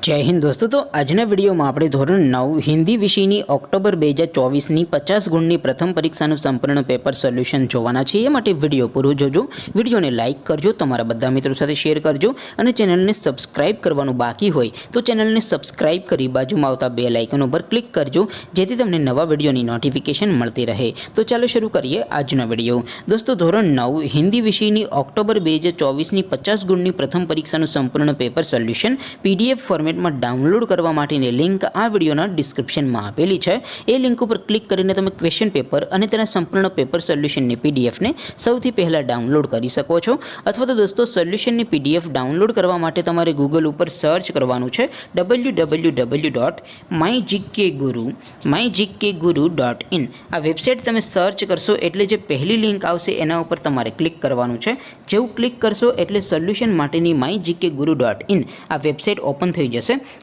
जय हिंद दोस्तों। तो आजना विडियो में આપણે ધોરણ 9 હિન્દી વિષયની ઓક્ટોબર 2024 ની 50 ગુણની પ્રથમ પરીક્ષાનું સંપૂર્ણ પેપર સોલ્યુશન જોવાના છે। એ માટે વિડિયો પૂરો જોજો, વિડિયોને લાઈક કરજો, તમારા બધા મિત્રો સાથે શેર કરજો અને ચેનલને સબસ્ક્રાઇબ કરવાનું બાકી હોય તો ચેનલને સબસ્ક્રાઇબ કરી બાજુમાં આવતા બેલ આઇકન ઉપર ક્લિક કરજો જેથી તમને નવા વિડિયોની નોટિફિકેશન મળતી રહે। તો ચાલો શરૂ કરીએ આજનો વિડિયો। દોસ્તો ધોરણ 9 હિન્દી વિષયની ઓક્ટોબર 2024 ની 50 ગુણની પ્રથમ પરીક્ષાનું સંપૂર્ણ પેપર સોલ્યુશન પીડીએફ ફોર્મેટ में डाउनलॉड करवा माटेनी लिंक आ विडियोना डिस्क्रिप्शन में आपेली है। ए लिंक पर क्लिक करीने तमे क्वेश्चन पेपर और तेना संपूर्ण पेपर सोल्यूशन ने पीडीएफ ने सौथी पहला डाउनलॉड करी सको छो। अथवा तो दोस्तों सोल्यूशन ने पीडीएफ डाउनलॉड करवा माटे तमारे गूगल पर सर्च करवानुं छे www.mygkguru.in। आ वेबसाइट तमे सर्च करशो एटले जे पहली लिंक आवशे एना उपर तमारे क्लिक करवानुं छे। जेवुं क्लिक करशो एटले सोल्यूशन माटेनी mygkguru.in आ वेबसाइट ओपन थई जशे।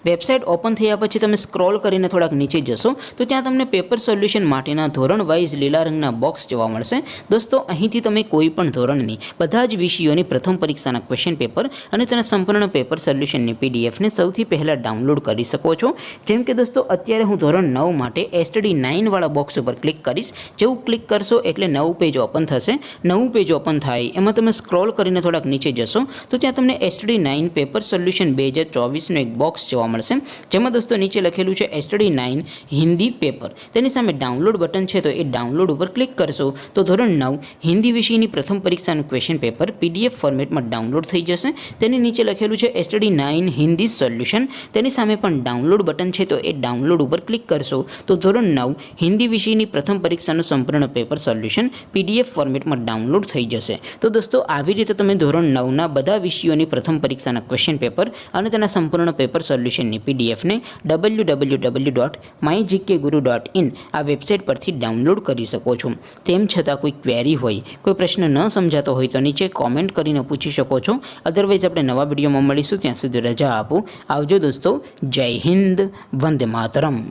वेबसाइट ओपन थया पछी तमे स्क्रॉल करीने थोड़ाक नीचे जशो तो त्यां तमने पेपर सोल्यूशन माटेना धोरण वाइज लीला रंगना बॉक्स जोवा मळशे। दोस्तों અહીંથી તમે કોઈ પણ ધોરણની બધા જ વિષયોની પ્રથમ પરીક્ષાના ક્વેશ્ચન પેપર અને તેના સંપૂર્ણ પેપર સોલ્યુશનની પીડીએફ ને સૌથી પહેલા ડાઉનલોડ કરી શકો છો। જેમ કે દોસ્તો અત્યારે હું ધોરણ 9 માટે એસટીડી 9 વાળા બોક્સ ઉપર ક્લિક કરીશ। જેવું ક્લિક કરશો એટલે નવું પેજ ઓપન થશે। નવું પેજ ઓપન થાય એમાં તમે સ્ક્રોલ કરીને થોડાક નીચે જશો તો ત્યાં તમને એસટીડી 9 પેપર સોલ્યુશન 2024 નો એક બોક્સ જોવા મળશે જેમાં દોસ્તો નીચે લખેલું છે એસટીડી 9 હિન્દી પેપર। તેની સામે ડાઉનલોડ બટન છે તો એ ડાઉનલોડ ઉપર ક્લિક કરશો તો ધોરણ 9 હિન્દી વિષયની પ્રથમ પરીક્ષાનું ક્વેશ્ચન પેપર પીડીએફ ફોર્મેટમાં ડાઉનલોડ થઈ જશે। તેની નીચે લખેલું છે એસટીડી 9 હિન્દી સોલ્યુશન। તેની સામે પણ ડાઉનલોડ બટન છે તો એ ડાઉનલોડ ઉપર ક્લિક કરશો તો ધોરણ 9 હિન્દી વિષયની પ્રથમ પરીક્ષાનું સંપૂર્ણ પેપર સોલ્યુશન પીડીએફ ફોર્મેટમાં ડાઉનલોડ થઈ જશે। તો દોસ્તો આવી રીતે તમે ધોરણ 9 ના બધા વિષયોની પ્રથમ પરીક્ષાના ક્વેશ્ચન પેપર અને તેના સંપૂર્ણ पेपर सोल्यूशन ની पीडीएफ ने www.mygkguru.in आ वेबसाइट पर थी डाउनलॉड करी सको छो। तेम छता कोई क्वेरी होय, कोई प्रश्न न समझातो होय तो नीचे कॉमेंट करीने पूछी शको छो। अदरवाइज आपणे नवा विडियो में मळीशुं, त्यां सुधी रजा आपो। आवजो दोस्तों। जय हिंद, वंदे मातरम।